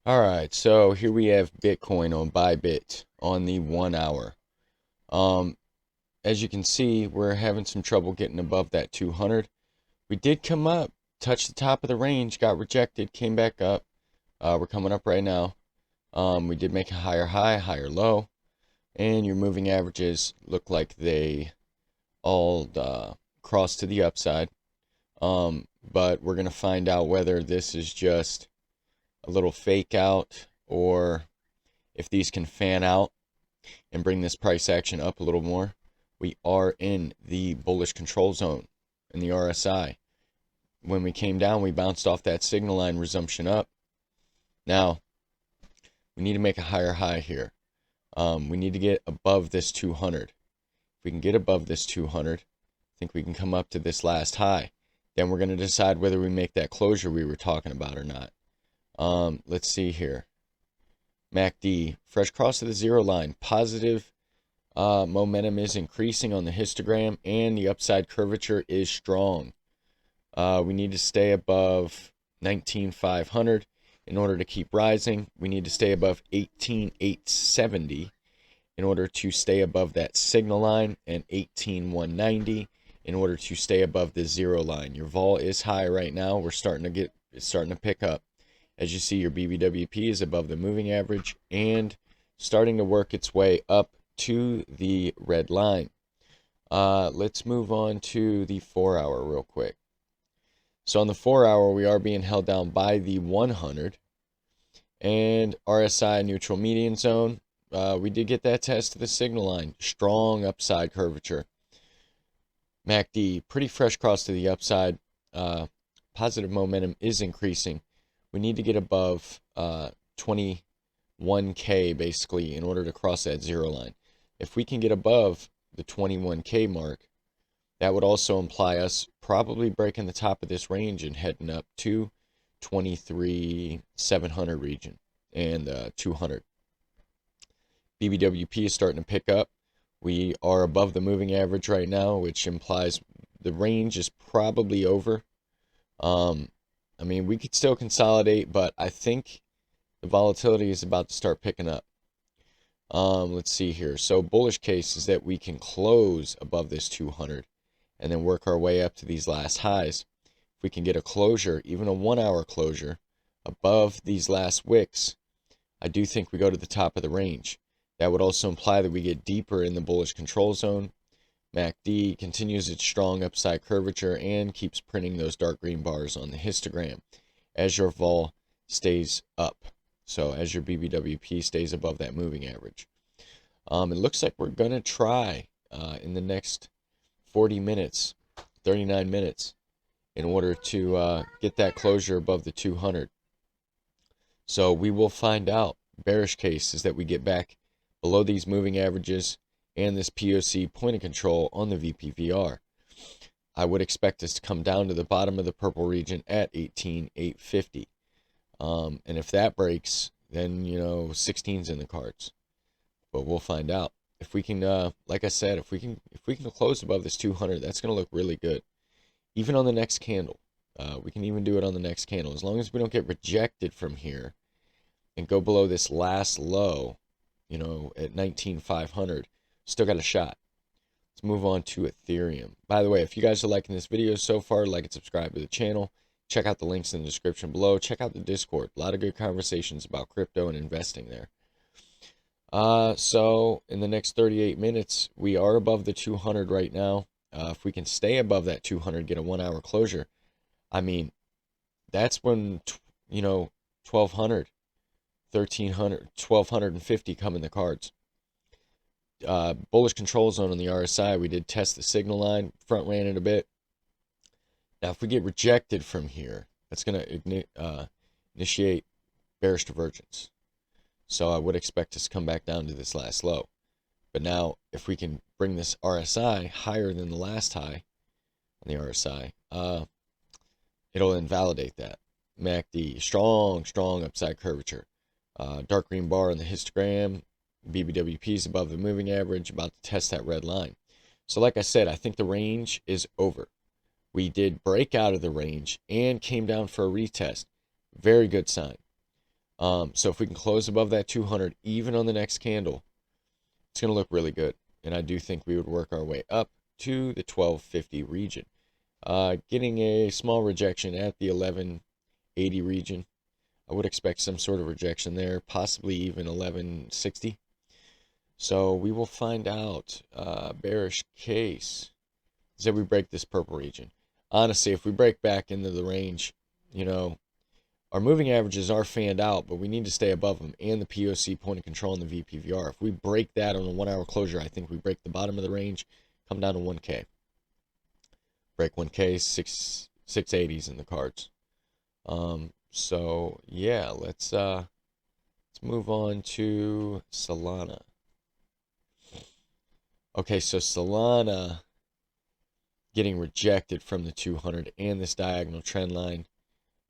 All right, so here we have Bitcoin on Bybit on the 1 hour. Um, as you can see, we're having some trouble getting above that 200. We did come up, touched the top of the range, got rejected, came back up. We're coming up right now. We did make a higher high, higher low, and your moving averages look like they all crossed to the upside. But we're gonna find out whether this is just a little fake out or if these can fan out and bring this price action up a little more. We are in the bullish control zone in the RSI. When we came down, we bounced off that signal line, resumption up. Now, we need to make a higher high here. We need to get above this 200. If we can get above this 200, I think we can come up to this last high. Then we're going to decide whether we make that closure we were talking about or not. Let's see here. MACD, fresh cross to the zero line, positive momentum is increasing on the histogram, and the upside curvature is strong. We need to stay above 19,500 in order to keep rising. We need to stay above 18,870 in order to stay above that signal line, and 18,190 in order to stay above the zero line. Your vol is high right now. It's starting to pick up. As you see, your BBWP is above the moving average and starting to work its way up to the red line. Let's move on to the 4 hour real quick. So on the 4 hour, we are being held down by the 100 and RSI neutral median zone. We did get that test of the signal line. Strong upside curvature. MACD, pretty fresh cross to the upside. Positive momentum is increasing. We need to get above 21K basically in order to cross that zero line. If we can get above the 21K mark, that would also imply us probably breaking the top of this range and heading up to 23,700 region and 200. BBWP is starting to pick up. We are above the moving average right now, which implies the range is probably over. I mean, we could still consolidate, but I think the volatility is about to start picking up. Let's see here. So bullish case is that we can close above this 200 and then work our way up to these last highs. If we can get a closure, even a 1 hour closure, above these last wicks, I do think we go to the top of the range. That would also imply that we get deeper in the bullish control zone. MACD continues its strong upside curvature and keeps printing those dark green bars on the histogram as your vol stays up. So as your BBWP stays above that moving average. It looks like we're going to try in the next 40 minutes, 39 minutes, in order to get that closure above the 200. So we will find out. Bearish case is that we get back below these moving averages and this POC point of control on the VPVR. I would expect us to come down to the bottom of the purple region at 18,850. And if that breaks, then, 16's in the cards. But we'll find out. If we can, like I said, if we can close above this 200, that's going to look really good. Even on the next candle. We can even do it on the next candle. As long as we don't get rejected from here and go below this last low, at 19,500. Still got a shot. Let's move on to Ethereum. By the way, if you guys are liking this video so far, like and subscribe to the channel. Check out the links in the description below. Check out the Discord. A lot of good conversations about crypto and investing there. So in the next 38 minutes, we are above the 200 right now. If we can stay above that 200, get a 1 hour closure, I mean, that's when, 1,200, 1,300, 1,250 come in the cards. Bullish control zone on the RSI. We did test the signal line, front ran it a bit. Now, if we get rejected from here, that's going to initiate bearish divergence. So I would expect us to come back down to this last low. But now, if we can bring this RSI higher than the last high on the RSI, it'll invalidate that. MACD, strong upside curvature. Dark green bar on the histogram. BBWP is above the moving average, about to test that red line. So like I said, I think the range is over. We did break out of the range and came down for a retest. Very good sign. So if we can close above that 200, even on the next candle, it's going to look really good. And I do think we would work our way up to the 1250 region. Getting a small rejection at the 1180 region. I would expect some sort of rejection there, possibly even 1160. So we will find out. Bearish case is that we break this purple region. Honestly, if we break back into the range, you know, our moving averages are fanned out, but we need to stay above them, and the POC point of control and the VPVR. If we break that on a 1 hour closure, I think we break the bottom of the range, come down to 1K. Break 1K, 680s in the cards. So yeah, let's move on to Solana. Okay, so Solana getting rejected from the 200 and this diagonal trend line.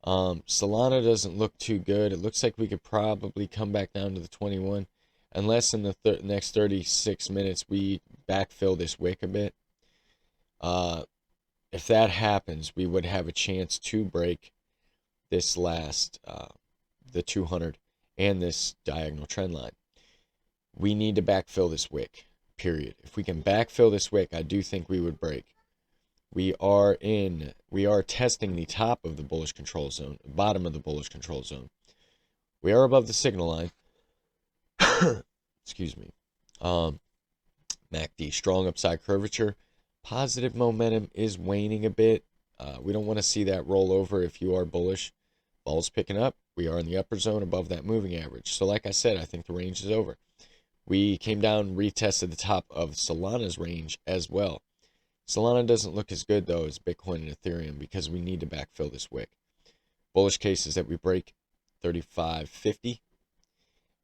Solana doesn't look too good. It looks like we could probably come back down to the 21, unless in the next 36 minutes we backfill this wick a bit. If that happens, we would have a chance to break this last, the 200 and this diagonal trend line. We need to backfill this wick, period. If we can backfill this wick, I do think we would break. We are testing the top of the bullish control zone, bottom of the bullish control zone. We are above the signal line. Excuse me. MACD, strong upside curvature. Positive momentum is waning a bit. We don't want to see that roll over if you are bullish. Vol's picking up. We are in the upper zone above that moving average. So like I said, I think the range is over. We came down, retested the top of Solana's range as well. Solana doesn't look as good, though, as Bitcoin and Ethereum because we need to backfill this wick. Bullish case is that we break 35.50.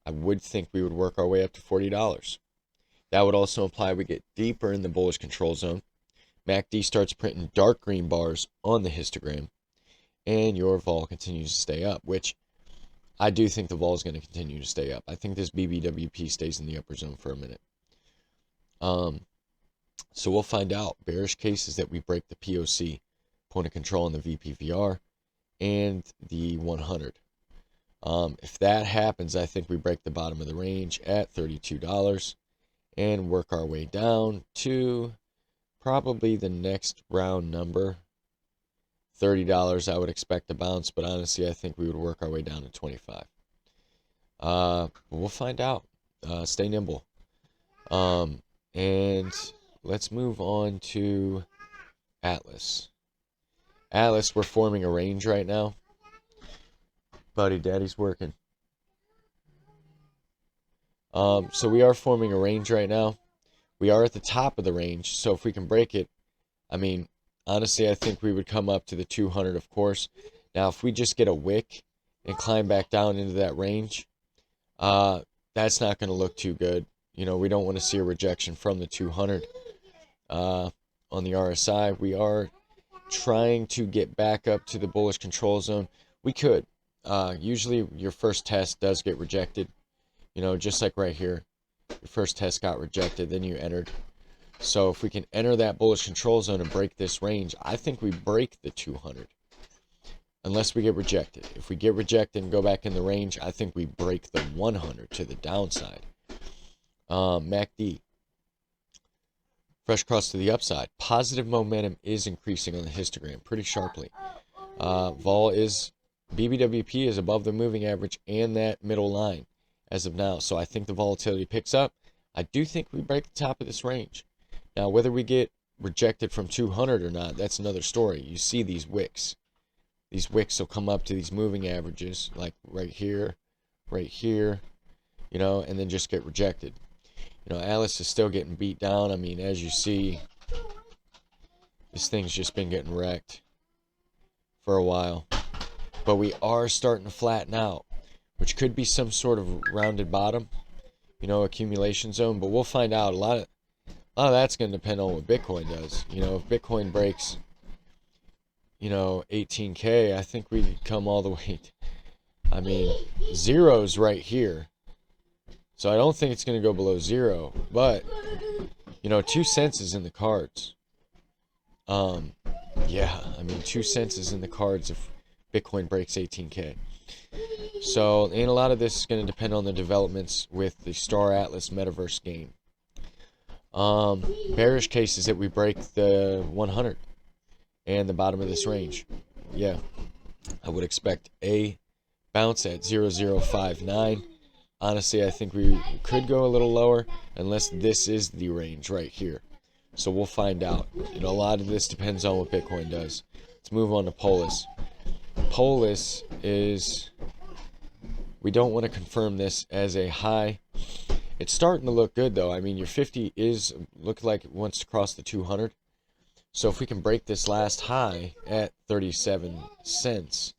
I would think we would work our way up to $40. That would also imply we get deeper in the bullish control zone. MACD starts printing dark green bars on the histogram, and your vol continues to stay up, which I do think the vol is going to continue to stay up. I think this BBWP stays in the upper zone for a minute. So we'll find out. Bearish case is that we break the POC, point of control on the VPVR, and the 100. If that happens, I think we break the bottom of the range at $32 and work our way down to probably the next round number. $30 I would expect to bounce, but honestly, I think we would work our way down to 25. We'll find out. Stay nimble. And let's move on to Atlas. Atlas, we're forming a range right now. Buddy, daddy's working. So we are forming a range right now. We are at the top of the range, so if we can break it, I mean, honestly, I think we would come up to the 200, of course. Now, if we just get a wick and climb back down into that range, that's not going to look too good. You know, we don't want to see a rejection from the 200. On the RSI, we are trying to get back up to the bullish control zone. We could. Usually, your first test does get rejected. You know, just like right here. Your first test got rejected, then you entered. So if we can enter that bullish control zone and break this range, I think we break the 200. Unless we get rejected. If we get rejected and go back in the range, I think we break the 100 to the downside. MACD. Fresh cross to the upside. Positive momentum is increasing on the histogram pretty sharply. Vol is, BBWP is above the moving average and that middle line as of now. So I think the volatility picks up. I do think we break the top of this range. Now, whether we get rejected from 200 or not, that's another story. You see these wicks. These wicks will come up to these moving averages, like right here, you know, and then just get rejected. You know, Atlas is still getting beat down. I mean, as you see, this thing's just been getting wrecked for a while. But we are starting to flatten out, which could be some sort of rounded bottom, you know, accumulation zone. But we'll find out. A lot of that's going to depend on what Bitcoin does. You know, if Bitcoin breaks, you know, 18K, I think we could come all the way. I mean, zero's right here. So I don't think it's going to go below zero. But, you know, 2 cents is in the cards. Yeah, I mean, 2 cents is in the cards if Bitcoin breaks 18K. So, and a lot of this is going to depend on the developments with the Star Atlas metaverse game. Bearish case is that we break the 100 and the bottom of this range. Yeah, I would expect a bounce at 0059. Honestly, I think we could go a little lower unless this is the range right here. So we'll find out. A lot of this depends on what Bitcoin does. Let's move on to Polis. Polis is, we don't want to confirm this as a high. It's starting to look good though. I mean, your 50 is look like it wants to cross the 200. So if we can break this last high at 37 cents,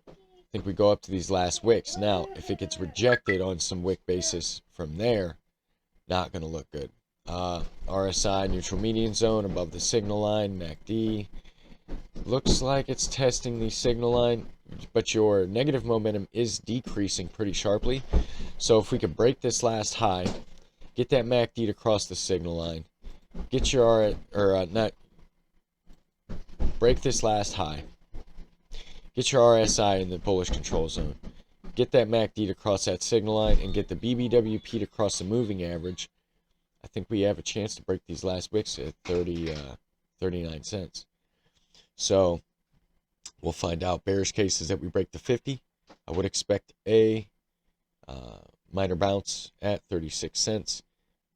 I think we go up to these last wicks. Now, if it gets rejected on some wick basis from there, not going to look good. RSI, neutral median zone above the signal line, MACD. Looks like it's testing the signal line, but your negative momentum is decreasing pretty sharply. So if we could break this last high, get that MACD to cross the signal line, get your break this last high, get your RSI in the bullish control zone, get that MACD to cross that signal line, and get the BBWP to cross the moving average, I think we have a chance to break these last wicks at 39 cents. So we'll find out. Bearish case is that we break the 50. I would expect a minor bounce at 36 cents.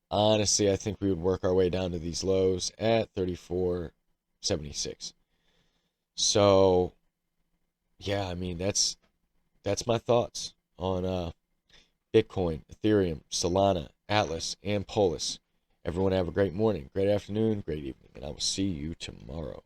Honestly, I think we would work our way down to these lows at 34.76. So yeah, I mean, that's my thoughts on Bitcoin, Ethereum, Solana, Atlas, and Polis. Everyone have a great morning, great afternoon, great evening, and I will see you tomorrow.